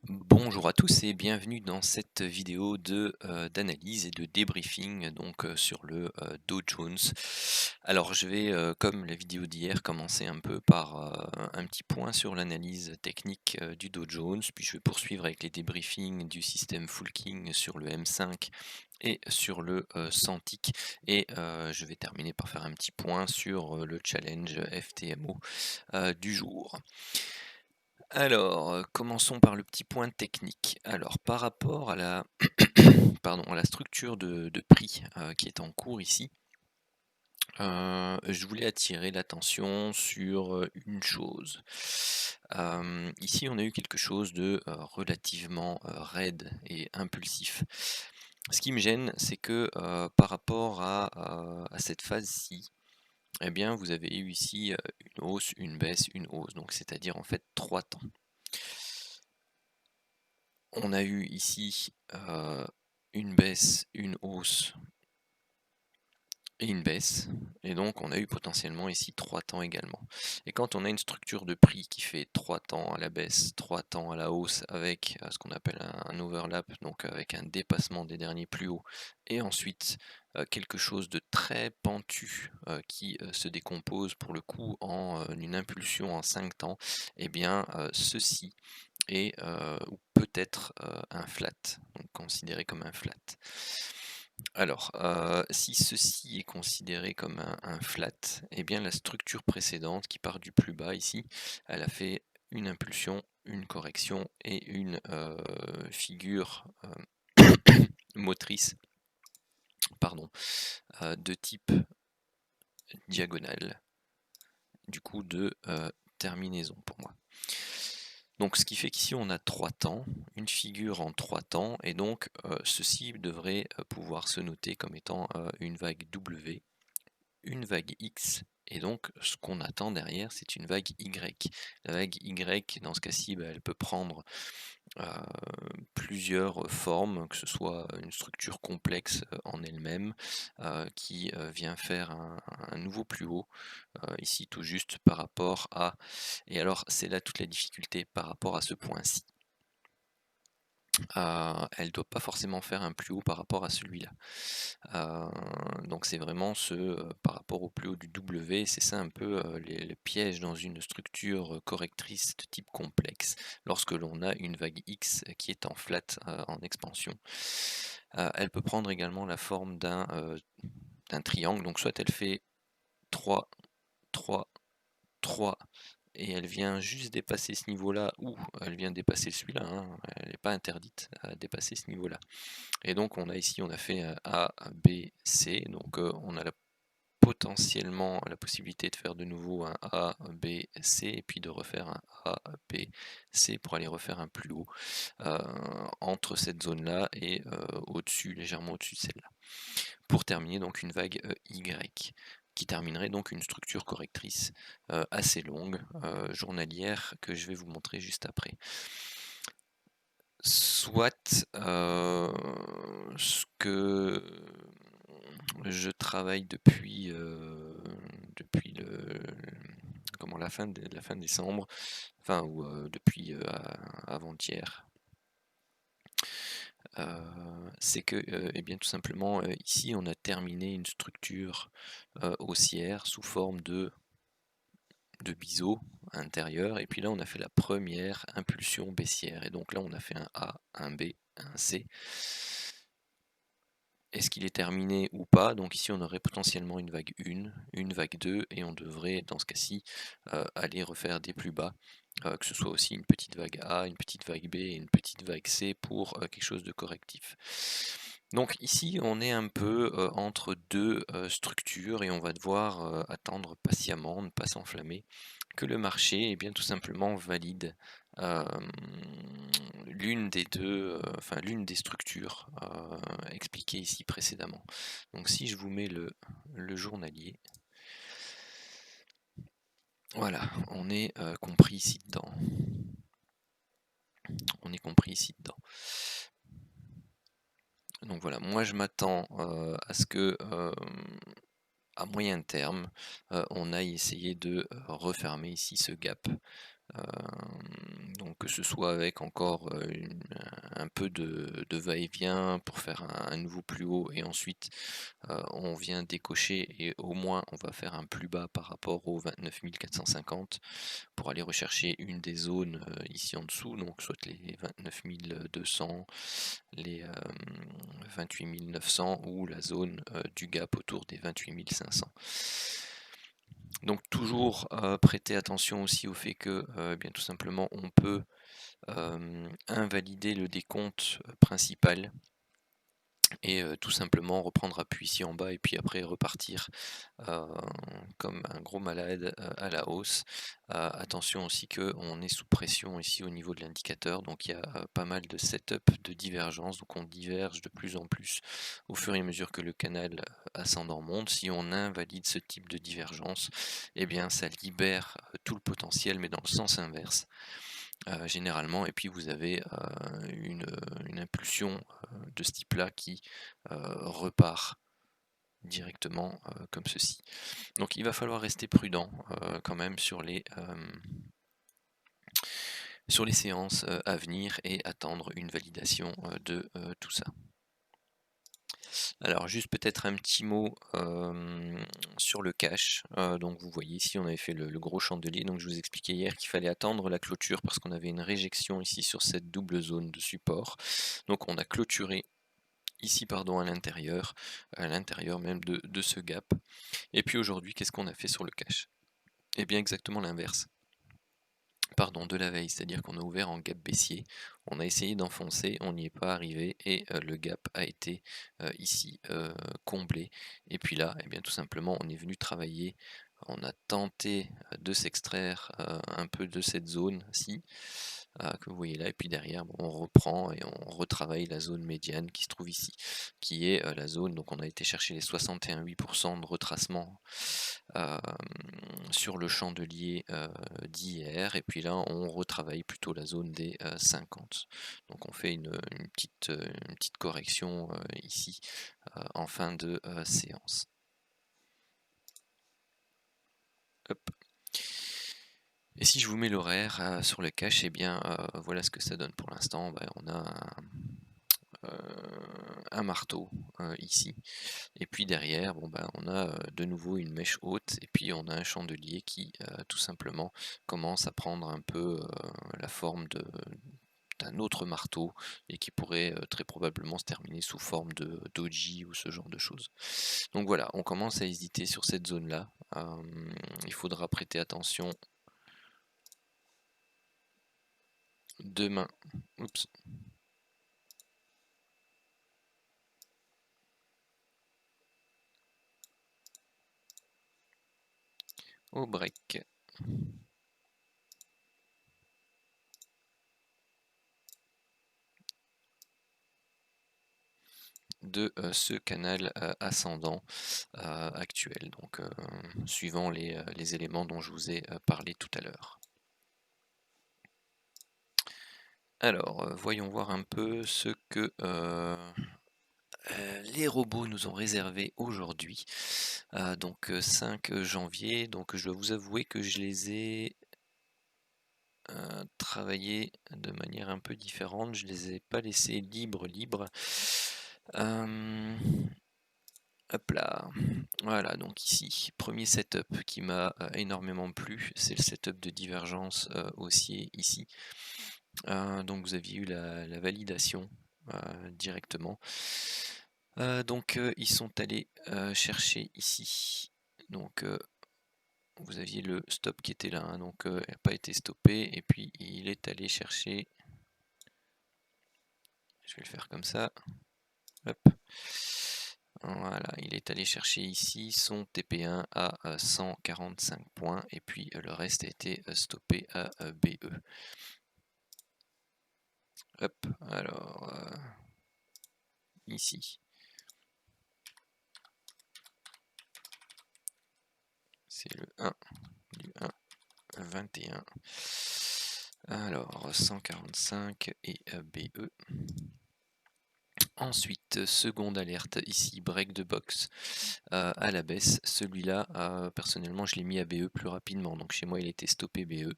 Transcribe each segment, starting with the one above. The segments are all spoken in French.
Bonjour à tous et bienvenue dans cette vidéo d'analyse et de débriefing sur le Dow Jones. Alors je vais, comme la vidéo d'hier, commencer un peu par un petit point sur l'analyse technique du Dow Jones, puis je vais poursuivre avec les débriefings du système Fulking sur le M5 et sur le 100 tick, et je vais terminer par faire un petit point sur le challenge FTMO du jour. Alors, commençons par le petit point technique. Alors, par rapport à la pardon, à la structure de prix, qui est en cours ici, je voulais attirer l'attention sur, une chose. Ici, on a eu quelque chose de, relativement, raide et impulsif. Ce qui me gêne, c'est que, par rapport à cette phase-ci, eh bien, vous avez eu ici, une hausse, une baisse, une hausse, donc c'est-à-dire en fait 3 temps. On a eu ici une baisse, une hausse et une baisse, et donc on a eu potentiellement ici 3 temps également. Et quand on a une structure de prix qui fait 3 temps à la baisse, 3 temps à la hausse, avec ce qu'on appelle un overlap, donc avec un dépassement des derniers plus hauts, et ensuite quelque chose de très pentu qui se décompose pour le coup en une impulsion en 5 temps, et bien ceci et ou peut-être un flat, donc considéré comme un flat. Alors, si ceci est considéré comme un flat, eh bien la structure précédente qui part du plus bas ici, elle a fait une impulsion, une correction et une figure motrice, pardon, de type diagonale, du coup de terminaison pour moi. Donc ce qui fait qu'ici on a 3 temps, une figure en 3 temps, et donc ceci devrait pouvoir se noter comme étant une vague W, une vague X, et donc ce qu'on attend derrière, c'est une vague Y. La vague Y, dans ce cas-ci, elle peut prendre plusieurs formes, que ce soit une structure complexe en elle-même, qui vient faire un nouveau plus haut, ici tout juste par rapport à, et alors c'est là toute la difficulté par rapport à ce point-ci. Elle doit pas forcément faire un plus haut par rapport à celui-là. Donc c'est vraiment par rapport au plus haut du W, c'est ça un peu, les pièges dans une structure correctrice de type complexe, lorsque l'on a une vague X qui est en flat, en expansion. Elle peut prendre également la forme d'un triangle, donc soit elle fait 3, 3, 3, et elle vient juste dépasser ce niveau-là, ou elle vient dépasser celui-là, hein, elle n'est pas interdite à dépasser ce niveau-là. Et donc on a ici, on a fait A, B, C, donc on a potentiellement la possibilité de faire de nouveau un A, B, C, et puis de refaire un A, B, C pour aller refaire un plus haut entre cette zone-là et au-dessus, légèrement au-dessus de celle-là. Pour terminer donc une vague Y, qui terminerait donc une structure correctrice assez longue, journalière, que je vais vous montrer juste après. Soit ce que je travaille depuis la fin décembre, enfin, ou depuis avant-hier. C'est que, eh bien, tout simplement, ici, on a terminé une structure haussière sous forme de biseau intérieur, et puis là, on a fait la première impulsion baissière, et donc là, on a fait un A, un B, un C. Est-ce qu'il est terminé ou pas? Donc ici, on aurait potentiellement une vague 1, une vague 2, et on devrait, dans ce cas-ci, aller refaire des plus bas, que ce soit aussi une petite vague A, une petite vague B et une petite vague C pour quelque chose de correctif. Donc ici, on est un peu entre deux structures, et on va devoir attendre patiemment, ne pas s'enflammer, que le marché, eh bien, tout simplement valide l'une des deux, enfin l'une des structures expliquées ici précédemment. Donc si je vous mets le journalier, voilà, on est compris ici dedans. On est compris ici dedans. Donc voilà, moi je m'attends à ce que à moyen terme, on aille essayer de refermer ici ce gap. Donc que ce soit avec encore un peu de va-et-vient pour faire un nouveau plus haut et ensuite on vient décocher et au moins on va faire un plus bas par rapport aux 29 450 pour aller rechercher une des zones ici en dessous, donc soit les 29 200, les 28 900 ou la zone du gap autour des 28 500. Donc toujours prêter attention aussi au fait que bien tout simplement on peut invalider le décompte principal et tout simplement reprendre appui ici en bas et puis après repartir euh, comme un gros malade à la hausse. Attention aussi qu'on est sous pression ici au niveau de l'indicateur, donc il y a pas mal de setup de divergence, donc on diverge de plus en plus au fur et à mesure que le canal ascendant monte. Si on invalide ce type de divergence, eh bien ça libère tout le potentiel mais dans le sens inverse. Généralement, et puis vous avez une impulsion de ce type-là qui repart directement comme ceci. Donc il va falloir rester prudent quand même sur les séances à venir et attendre une validation de tout ça. Alors juste peut-être un petit mot sur le cash. Donc vous voyez ici on avait fait le gros chandelier, donc je vous expliquais hier qu'il fallait attendre la clôture parce qu'on avait une réjection ici sur cette double zone de support. Donc on a clôturé ici pardon à l'intérieur même de ce gap. Et puis aujourd'hui qu'est-ce qu'on a fait sur le cash? Eh bien exactement l'inverse. Pardon, de la veille, c'est-à-dire qu'on a ouvert en gap baissier, on a essayé d'enfoncer, on n'y est pas arrivé et le gap a été ici comblé. Et puis là, eh bien, tout simplement, on est venu travailler, on a tenté de s'extraire un peu de cette zone-ci, que vous voyez là, et puis derrière, bon, on reprend et on retravaille la zone médiane qui se trouve ici, qui est la zone, donc on a été chercher les 61,8% de retracement sur le chandelier d'hier, et puis là on retravaille plutôt la zone des 50. Donc on fait une petite correction ici en fin de séance. Hop. Et si je vous mets l'horaire sur le cash, et bien voilà ce que ça donne pour l'instant. Ben, on a un marteau ici, et puis derrière bon ben on a de nouveau une mèche haute et puis on a un chandelier qui tout simplement commence à prendre un peu la forme d'un autre marteau et qui pourrait très probablement se terminer sous forme de doji ou ce genre de choses. Donc voilà, on commence à hésiter sur cette zone là. Il faudra prêter attention demain. Oups. Au break de ce canal ascendant actuel, donc suivant les éléments dont je vous ai parlé tout à l'heure. Alors, voyons voir un peu ce que les robots nous ont réservé aujourd'hui. Donc 5 janvier, donc je dois vous avouer que je les ai travaillés de manière un peu différente. Je les ai pas laissés libres. Hop là, voilà, donc ici, premier setup qui m'a énormément plu, c'est le setup de divergence haussier ici. Donc vous aviez eu la validation directement. Donc ils sont allés chercher ici. Donc vous aviez le stop qui était là, hein, donc il n'a pas été stoppé, et puis il est allé chercher. Je vais le faire comme ça. Hop. Voilà, il est allé chercher ici son TP1 à 145 points et puis le reste a été stoppé à BE. Hop, alors ici. C'est le 1 du 1 21. Alors 145 et BE. Ensuite, seconde alerte, ici break de box à la baisse. Celui-là, personnellement, je l'ai mis à BE plus rapidement. Donc chez moi, il était stoppé BE.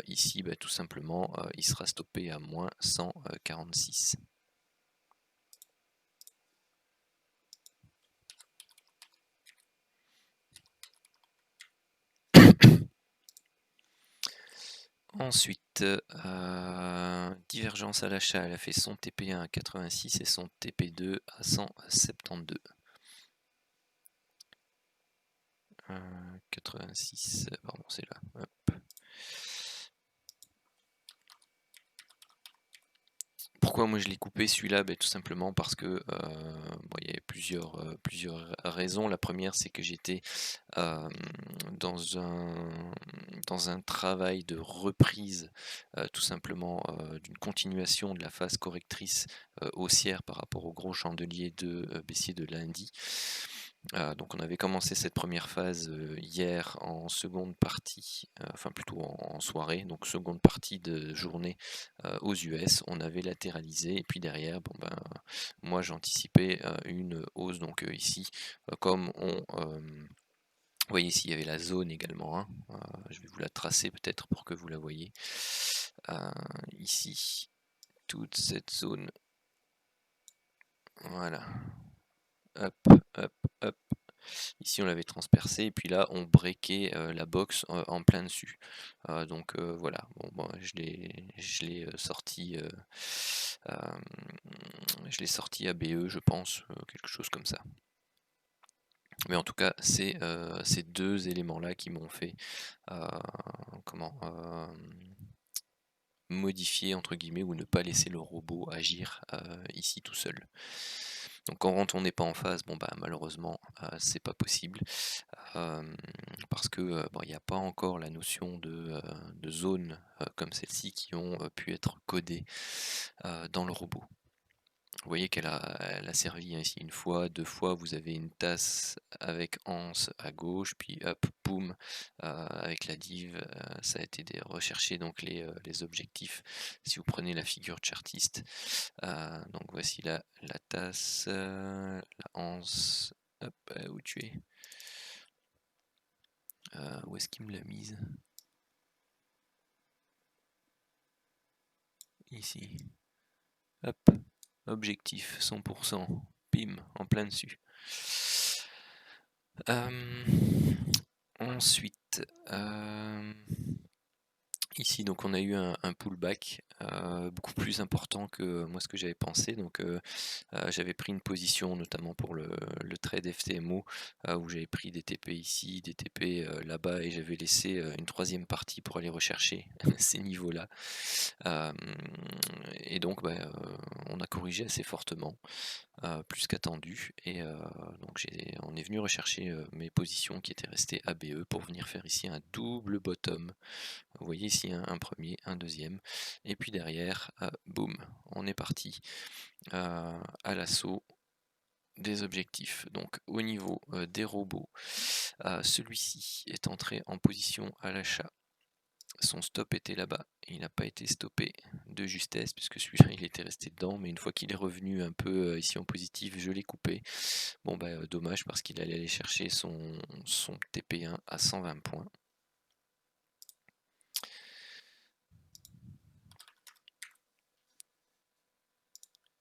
Ici, bah, tout simplement, il sera stoppé à moins 146. Ensuite, divergence à l'achat, elle a fait son TP1 à 86 et son TP2 à 172. 86, pardon, c'est là. Hop. Pourquoi moi je l'ai coupé celui-là? Tout simplement parce que bon, il y avait plusieurs raisons. La première, c'est que j'étais dans un travail de reprise, tout simplement d'une continuation de la phase correctrice haussière par rapport au gros chandelier de baissier de lundi. Donc on avait commencé cette première phase hier en seconde partie, enfin plutôt en soirée, donc seconde partie de journée aux US. On avait latéralisé et puis derrière, bon ben, moi j'anticipais une hausse. Donc ici, comme vous voyez ici, il y avait la zone également, hein. Je vais vous la tracer peut-être pour que vous la voyez. Ici, toute cette zone, voilà, hop, hop, hop. Ici on l'avait transpercé et puis là on breakait la box en plein dessus. Donc voilà, bon, je l'ai sorti à BE, je pense, quelque chose comme ça. Mais en tout cas, c'est ces deux éléments-là qui m'ont fait modifier entre guillemets ou ne pas laisser le robot agir ici tout seul. Donc quand on n'est pas en phase, bon bah malheureusement c'est pas possible parce que bon, il n'y a pas encore la notion de zone comme celle-ci qui ont pu être codées dans le robot. Vous voyez elle a servi ici une fois, deux fois, vous avez une tasse avec anse à gauche, puis hop, boum, avec la div, ça a été recherché donc les objectifs. Si vous prenez la figure chartiste, donc voici la tasse, la anse, hop, où tu es? Où est-ce qu'il me l'a mise? Ici. Hop, objectif 100%, bim, en plein dessus. Ensuite, ici donc on a eu un pullback beaucoup plus important que moi ce que j'avais pensé. Donc j'avais pris une position notamment pour le trade FTMO où j'avais pris des TP ici, des TP là-bas et j'avais laissé une troisième partie pour aller rechercher ces niveaux-là. Et donc on a corrigé assez fortement. Plus qu'attendu et donc on est venu rechercher mes positions qui étaient restées ABE pour venir faire ici un double bottom. Vous voyez ici un premier, un deuxième et puis derrière, boum, on est parti à l'assaut des objectifs. Donc au niveau des robots, celui-ci est entré en position à l'achat. Son stop était là-bas, il n'a pas été stoppé de justesse puisque celui-là il était resté dedans, mais une fois qu'il est revenu un peu ici en positif, je l'ai coupé. Bon bah dommage parce qu'il allait aller chercher son TP1 à 120 points.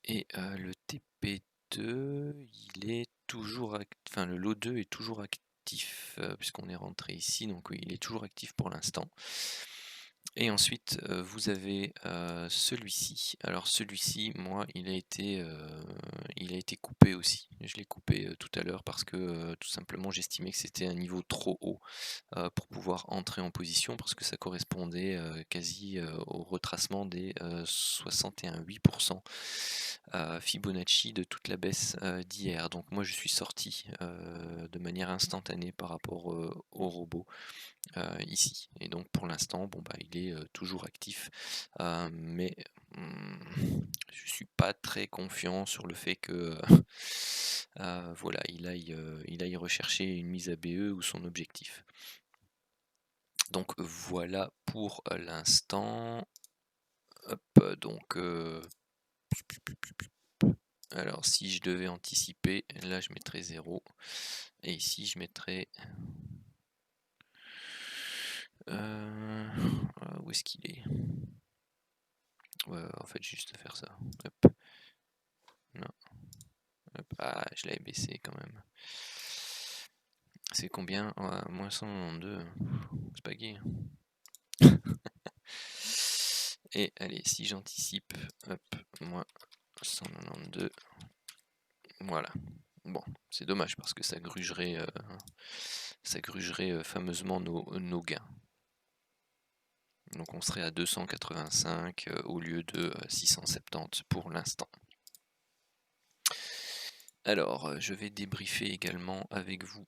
Et le TP2, il est toujours enfin le lot 2 est toujours actif puisqu'on est rentré ici, donc oui, il est toujours actif pour l'instant. Et ensuite, vous avez celui-ci. Alors celui-ci, moi, il a été coupé aussi. Je l'ai coupé tout à l'heure parce que tout simplement j'estimais que c'était un niveau trop haut pour pouvoir entrer en position parce que ça correspondait quasi au retracement des 61,8% Fibonacci de toute la baisse d'hier. Donc moi je suis sorti de manière instantanée par rapport au robot ici. Et donc pour l'instant, bon bah il est toujours actif, mais je suis pas très confiant sur le fait que voilà, il aille rechercher une mise à BE ou son objectif. Donc voilà pour l'instant. Hop, donc Alors si je devais anticiper, là je mettrais 0. Et ici je mettrais... où est-ce qu'il est? Ouais, en fait juste faire ça. Hop. Non. Hop. Ah, je l'avais baissé quand même. C'est combien? Moins 192. C'est pas gay. Et allez, si j'anticipe, hop, moins 192. Voilà. Bon, c'est dommage parce que ça grugerait fameusement nos gains. Donc on serait à 285 au lieu de 670 pour l'instant. Alors, je vais débriefer également avec vous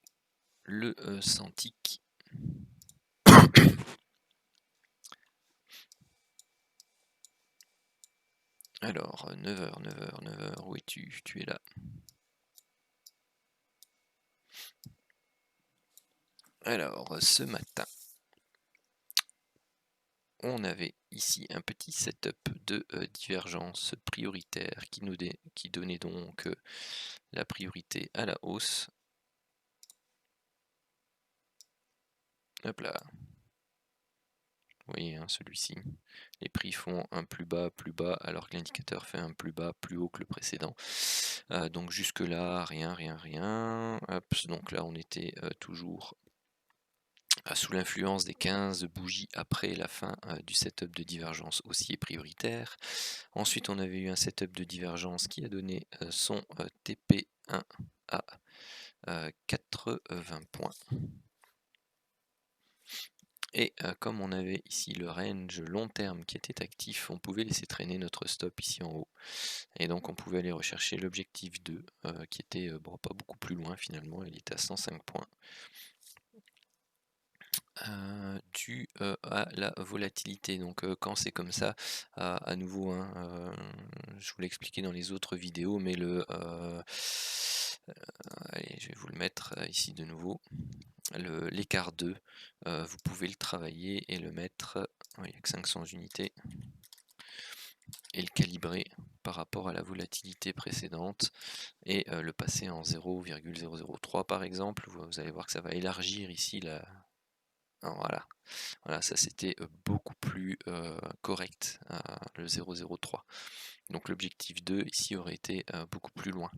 le Cintiq. Alors, 9h, 9h, 9h, où es-tu? Tu es là. Alors, ce matin, on avait ici un petit setup de divergence prioritaire qui donnait donc la priorité à la hausse. Hop là. Vous voyez, hein, celui-ci. Les prix font un plus bas, alors que l'indicateur fait un plus bas, plus haut que le précédent. Donc jusque là, rien, rien, rien. Hop, donc là, on était toujours sous l'influence des 15 bougies après la fin du setup de divergence haussier prioritaire. Ensuite, on avait eu un setup de divergence qui a donné son TP1 à 80 points. Et comme on avait ici le range long terme qui était actif, on pouvait laisser traîner notre stop ici en haut. Et donc on pouvait aller rechercher l'objectif 2 qui était pas beaucoup plus loin finalement, il était à 105 points. Dû à la volatilité. Donc quand c'est comme ça, à nouveau, hein, je vous l'ai expliqué dans les autres vidéos, mais allez, je vais vous le mettre ici de nouveau. L'écart 2, vous pouvez le travailler et le mettre, il n'y a que 500 unités, et le calibrer par rapport à la volatilité précédente et le passer en 0,003 par exemple. Vous allez voir que ça va élargir ici la... Voilà, ça c'était beaucoup plus correct, le 0,03. Donc l'objectif 2 ici aurait été beaucoup plus loin.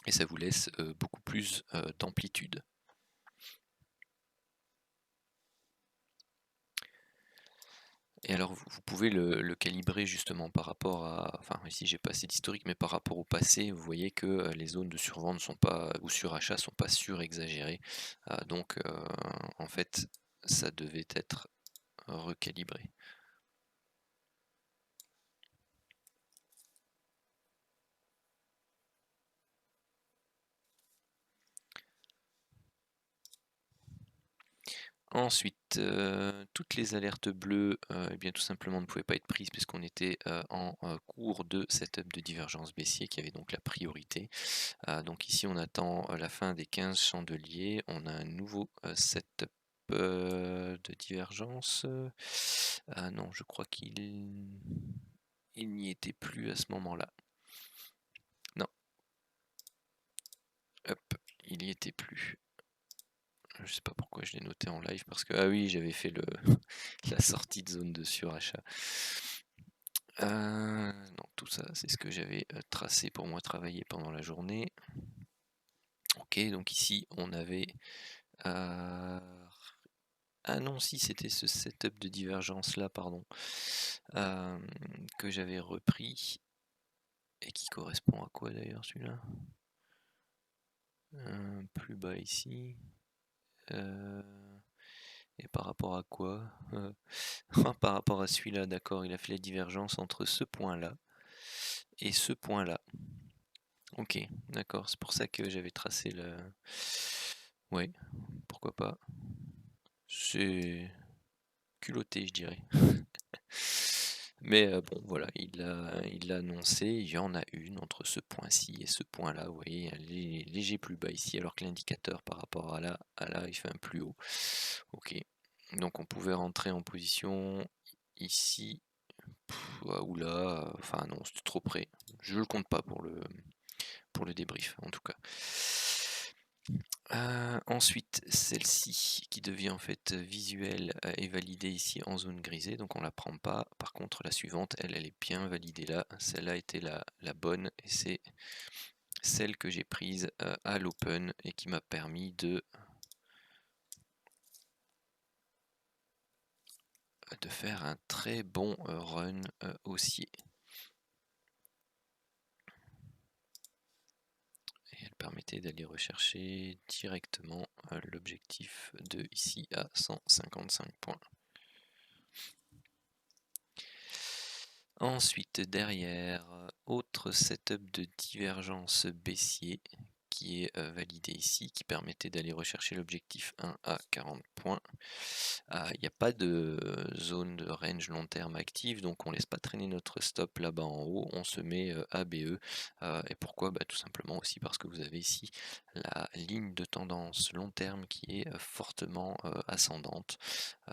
Et ça vous laisse beaucoup plus d'amplitude. Et alors vous pouvez le calibrer justement par rapport à, enfin ici j'ai pas assez d'historique, mais par rapport au passé, vous voyez que les zones de survente sont pas, ou surachat sont pas surexagérées. Donc en fait ça devait être recalibré. Ensuite, toutes les alertes bleues, eh bien tout simplement ne pouvaient pas être prises puisqu'on était en cours de setup de divergence baissier qui avait donc la priorité. Donc ici on attend la fin des 15 chandeliers, on a un nouveau setup de divergence. Ah non, je crois qu'il n'y était plus à ce moment-là. Non. Hop, il n'y était plus. Je sais pas pourquoi je l'ai noté en live parce que ah oui, j'avais fait la sortie de zone de surachat. Non, tout ça, c'est ce que j'avais tracé pour moi travailler pendant la journée. Ok, donc ici on avait ah non, si c'était ce setup de divergence là, pardon, que j'avais repris et qui correspond à quoi d'ailleurs celui-là? Plus bas ici. Et par rapport à quoi? Par rapport à celui-là, d'accord, il a fait la divergence entre ce point-là et ce point-là. Ok, d'accord, c'est pour ça que j'avais tracé le... Ouais, pourquoi pas. C'est culotté, je dirais. Mais bon, voilà, il l'a annoncé, il y en a une entre ce point-ci et ce point-là, vous voyez, elle est léger plus bas ici, alors que l'indicateur par rapport à là, il fait un plus haut. Ok, donc on pouvait rentrer en position ici oula, enfin non, c'était trop près. Je le compte pas pour le débrief en tout cas. Ensuite, celle-ci qui devient en fait visuelle est validée ici en zone grisée, donc on la prend pas. Par contre, la suivante, elle est bien validée là. Celle-là était la bonne et c'est celle que j'ai prise à l'open et qui m'a permis de faire un très bon run haussier. Et elle permettait d'aller rechercher directement l'objectif de ici à 155 points. Ensuite, derrière, autre setup de divergence baissier qui est validé ici, qui permettait d'aller rechercher l'objectif 1 à 40 points. Il n'y a pas de zone de range long terme active, donc on laisse pas traîner notre stop là-bas en haut, on se met ABE. Et pourquoi? Tout simplement aussi parce que vous avez ici la ligne de tendance long terme qui est fortement ascendante.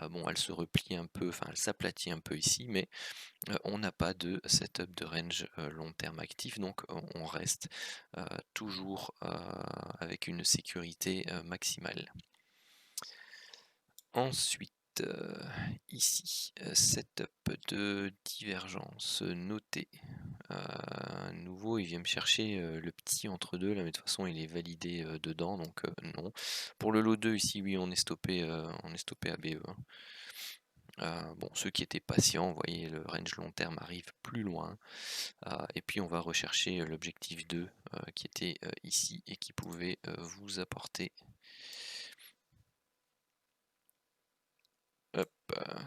Bon, elle se replie un peu, enfin elle s'aplatit un peu ici, mais on n'a pas de setup de range long terme actif, donc on reste toujours avec une sécurité maximale. Ensuite, ici, setup de divergence noté. Nouveau, il vient me chercher le petit entre deux là, mais de toute façon il est validé dedans, donc non. Pour le lot 2 ici, oui, on est stoppé à BE. Bon, ceux qui étaient patients, vous voyez, le range long terme arrive plus loin. Et puis on va rechercher l'objectif 2 qui était ici et qui pouvait vous apporter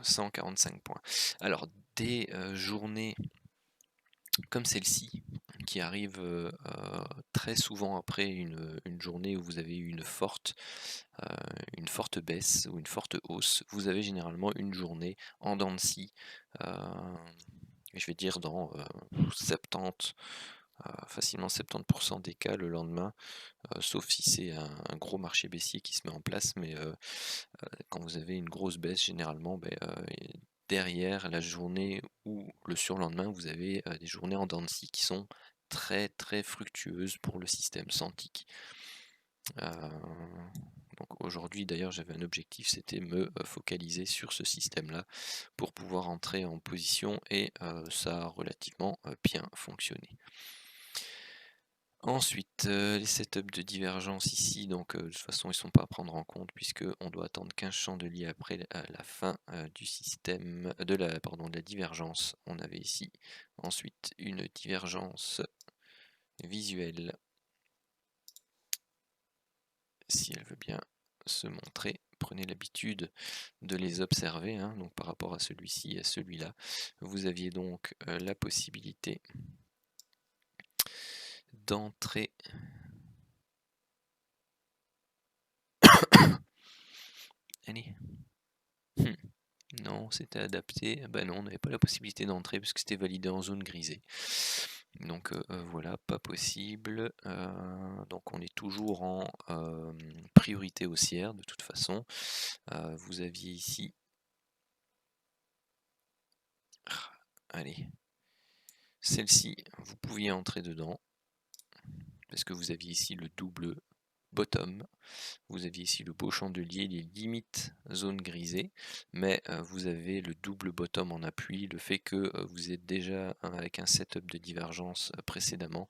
145 points. Alors des journées comme celle-ci qui arrivent très souvent après une journée où vous avez eu une forte baisse ou une forte hausse, vous avez généralement une journée en dents de scie, je vais dire dans 70, facilement 70% des cas le lendemain, sauf si c'est un gros marché baissier qui se met en place, mais quand vous avez une grosse baisse, généralement, derrière la journée ou le surlendemain, vous avez des journées en dents de scie qui sont très très fructueuses pour le système Santic. Donc aujourd'hui d'ailleurs j'avais un objectif, c'était me focaliser sur ce système-là pour pouvoir entrer en position et ça a relativement bien fonctionné. Ensuite, les setups de divergence ici, donc de toute façon ils ne sont pas à prendre en compte puisque on doit attendre 15 chandeliers après la fin du système de la divergence. On avait ici ensuite une divergence visuelle, si elle veut bien se montrer. Prenez l'habitude de les observer, hein, donc par rapport à celui-ci et à celui-là. Vous aviez donc la possibilité d'entrer. Allez. Non, c'était adapté. Bah non, on n'avait pas la possibilité d'entrer parce que c'était validé en zone grisée. Donc voilà, pas possible. Donc on est toujours en priorité haussière de toute façon. Vous aviez ici. Allez. Celle-ci, vous pouviez entrer dedans. Parce que vous aviez ici le double bottom. Vous aviez ici le beau chandelier, les limites zone grisée, mais vous avez le double bottom en appui, le fait que vous êtes déjà avec un setup de divergence précédemment.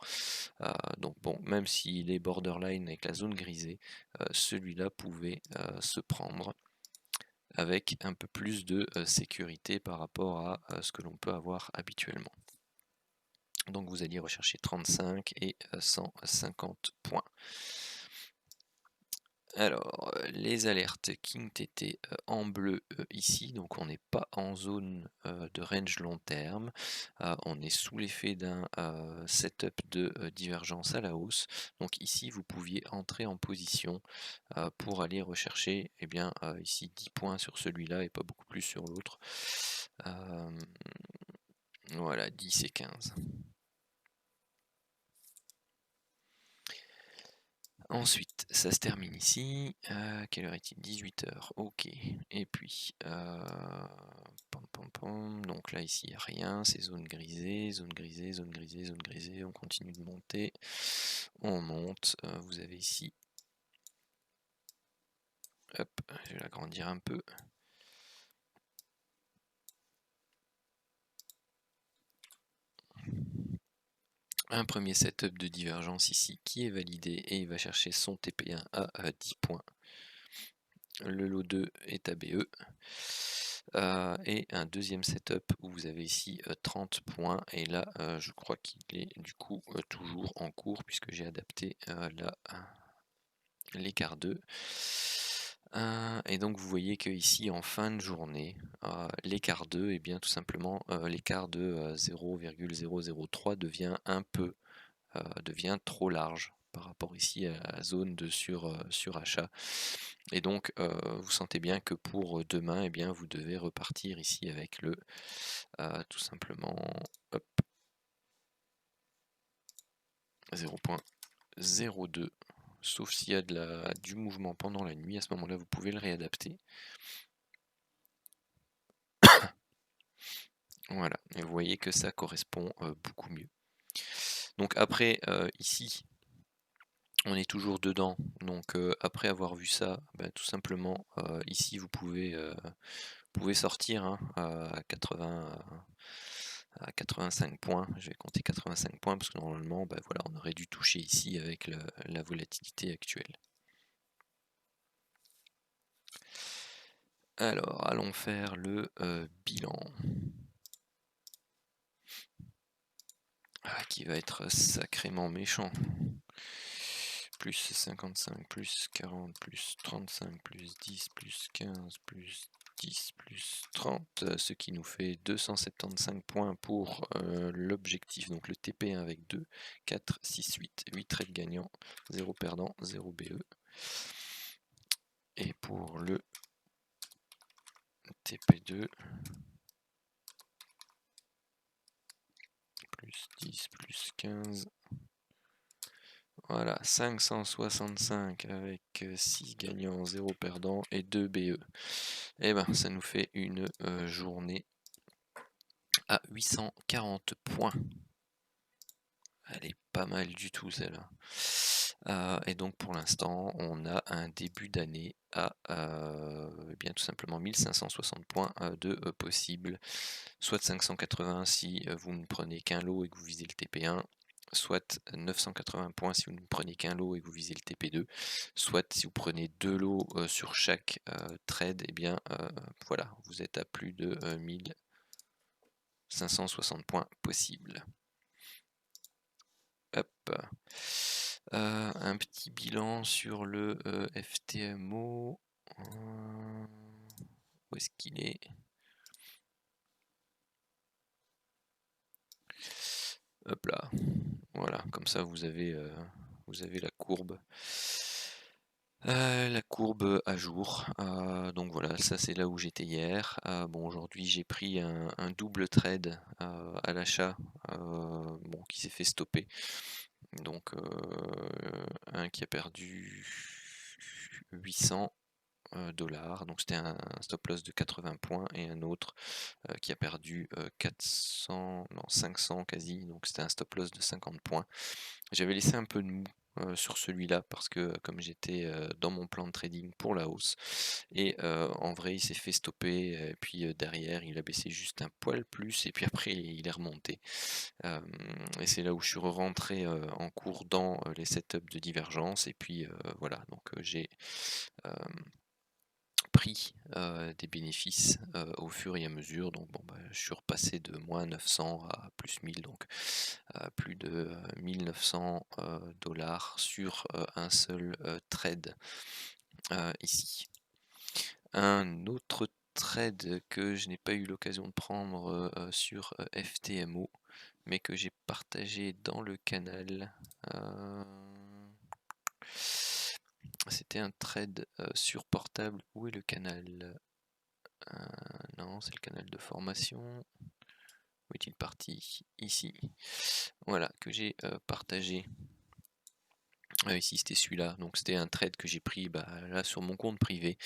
Donc bon, même s'il est borderline avec la zone grisée, celui-là pouvait se prendre avec un peu plus de sécurité par rapport à ce que l'on peut avoir habituellement. Donc vous alliez rechercher 35 et 150 points. Alors, les alertes King TT en bleu ici, donc on n'est pas en zone de range long terme, on est sous l'effet d'un setup de divergence à la hausse. Donc ici, vous pouviez entrer en position pour aller rechercher ici 10 points sur celui-là et pas beaucoup plus sur l'autre. Voilà, 10 et 15. Ensuite, ça se termine ici. Quelle heure est-il? 18 h. Ok. Et puis, pam, pam, Donc là ici il n'y a rien, c'est zone grisée, zone grisée, zone grisée, zone grisée, on continue de monter, on monte, vous avez ici, hop, je vais l'agrandir un peu. Un premier setup de divergence ici qui est validé et il va chercher son TP1 à 10 points. Le lot 2 est ABE. Et un deuxième setup où vous avez ici 30 points et là je crois qu'il est du coup toujours en cours puisque j'ai adapté l'écart 2. Et donc vous voyez que ici en fin de journée l'écart 2 et bien tout simplement l'écart de 0,003 devient devient trop large par rapport ici à la zone de surachat. Et donc vous sentez bien que pour demain, eh bien, vous devez repartir ici avec le tout simplement 0.02, sauf s'il y a du mouvement pendant la nuit, à ce moment-là vous pouvez le réadapter. Voilà, et vous voyez que ça correspond beaucoup mieux. Donc après, ici, on est toujours dedans, donc après avoir vu ça, tout simplement, ici vous pouvez sortir hein, à 85 points, je vais compter 85 points parce que normalement voilà, on aurait dû toucher ici avec la volatilité actuelle. Alors allons faire le bilan. Qui va être sacrément méchant. Plus 55, plus 40, plus 35, plus 10, plus 15, plus 10, plus 30, ce qui nous fait 275 points pour l'objectif, donc le TP1 avec 2, 4, 6, 8. 8 trades gagnants, 0 perdant, 0 BE. Et pour le TP2, plus 10, plus 15. Voilà, 565 avec 6 gagnants, 0 perdants et 2 BE. Et ben ça nous fait une journée à 840 points. Elle est pas mal du tout celle-là. Et donc pour l'instant on a un début d'année à bien tout simplement 1560 points de possible, soit 580 si vous ne prenez qu'un lot et que vous visez le TP1, soit 980 points si vous ne prenez qu'un lot et que vous visez le TP2, soit si vous prenez 2 lots sur chaque trade, et bien voilà, vous êtes à plus de 1560 points possibles. Hop. Un petit bilan sur le FTMO. Où est-ce qu'il est? Hop là. Voilà, comme ça vous avez la courbe. La courbe à jour. Donc voilà, ça c'est là où j'étais hier. Bon, aujourd'hui j'ai pris un double trade à l'achat qui s'est fait stopper. Donc un qui a perdu 800 $, donc c'était un stop loss de 80 points, et un autre qui a perdu 500 quasi, donc c'était un stop loss de 50 points. J'avais laissé un peu de mou sur celui-là parce que comme j'étais dans mon plan de trading pour la hausse, et en vrai il s'est fait stopper, et puis derrière il a baissé juste un poil plus et puis après il est remonté. Et c'est là où je suis rentré en cours dans les setups de divergence, et puis voilà, donc j'ai pris des bénéfices au fur et à mesure. Donc bon, je suis repassé de moins 900 à plus 1000, donc plus de 1900 $ sur un seul trade ici. Un autre trade que je n'ai pas eu l'occasion de prendre sur FTMO, mais que j'ai partagé dans le canal. C'était un trade sur portable. Où est le canal? Non, c'est le canal de formation. Où est-il parti? Ici. Voilà, que j'ai partagé Ici c'était celui-là, donc c'était un trade que j'ai pris, bah, là sur mon compte privé,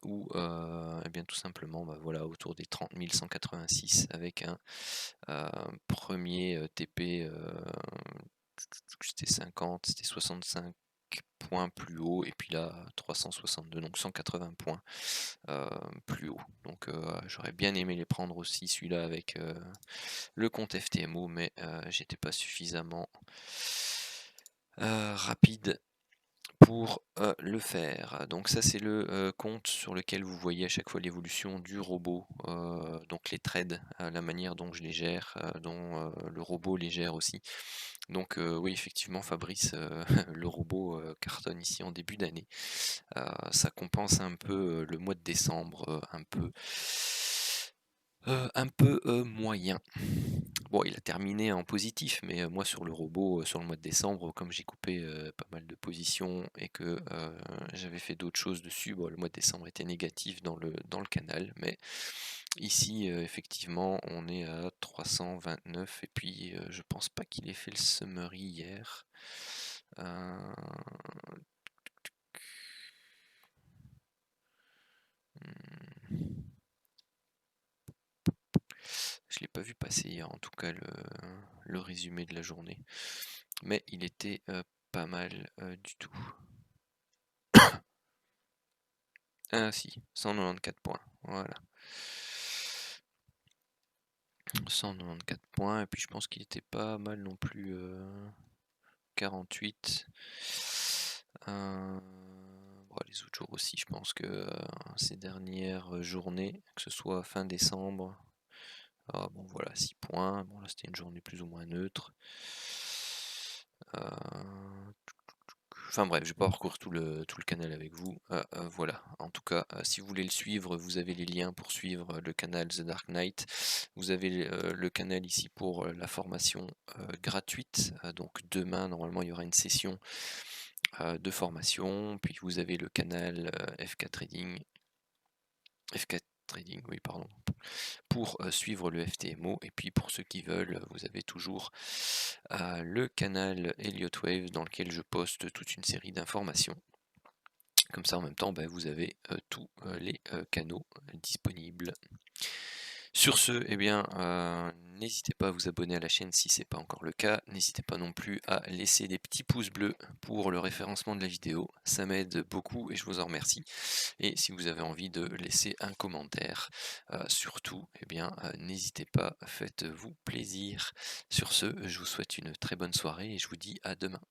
où, et bien tout simplement, bah, voilà, autour des 30 186 avec un, 1er, TP, c'était 50, c'était 65 points plus haut et puis là 362, donc 180 points, plus haut. Donc, j'aurais bien aimé les prendre aussi celui-là avec, le compte FTMO, mais, j'étais pas suffisamment, rapide pour, le faire. Donc ça c'est le, compte sur lequel vous voyez à chaque fois l'évolution du robot, donc les trades, la manière dont je les gère, dont, le robot les gère aussi. Donc, oui effectivement Fabrice, le robot, cartonne ici en début d'année. Ça compense un peu, le mois de décembre, un peu, moyen. Bon, il a terminé en positif, mais moi sur le robot, sur le mois de décembre, comme j'ai coupé, pas mal de positions et que, j'avais fait d'autres choses dessus, bon le mois de décembre était négatif dans le canal, mais ici, effectivement, on est à 329 et puis, je pense pas qu'il ait fait le summary hier. Heu, mmh. Je l'ai pas vu passer hier, en tout cas le résumé de la journée, mais il était, pas mal, du tout. Ah si, 194 points, voilà. 194 points et puis je pense qu'il était pas mal non plus, 48. Bon, les autres jours aussi, je pense que, ces dernières journées, que ce soit fin décembre, bon voilà 6 points, bon là c'était une journée plus ou moins neutre. Enfin bref, je vais pas parcourir tout le canal avec vous. Voilà, en tout cas, si vous voulez le suivre, vous avez les liens pour suivre le canal The Dark Knight. Vous avez, le canal ici pour, la formation, gratuite. Donc demain, normalement, il y aura une session, de formation. Puis vous avez le canal, F4 Trading, oui pardon, pour, suivre le FTMO et puis pour ceux qui veulent, vous avez toujours, le canal Elliott Wave dans lequel je poste toute une série d'informations. Comme ça en même temps, bah, vous avez, tous, les, canaux, disponibles. Sur ce, eh bien, n'hésitez pas à vous abonner à la chaîne si ce n'est pas encore le cas. N'hésitez pas non plus à laisser des petits pouces bleus pour le référencement de la vidéo. Ça m'aide beaucoup et je vous en remercie. Et si vous avez envie de laisser un commentaire, surtout, eh bien, n'hésitez pas, faites-vous plaisir. Sur ce, je vous souhaite une très bonne soirée et je vous dis à demain.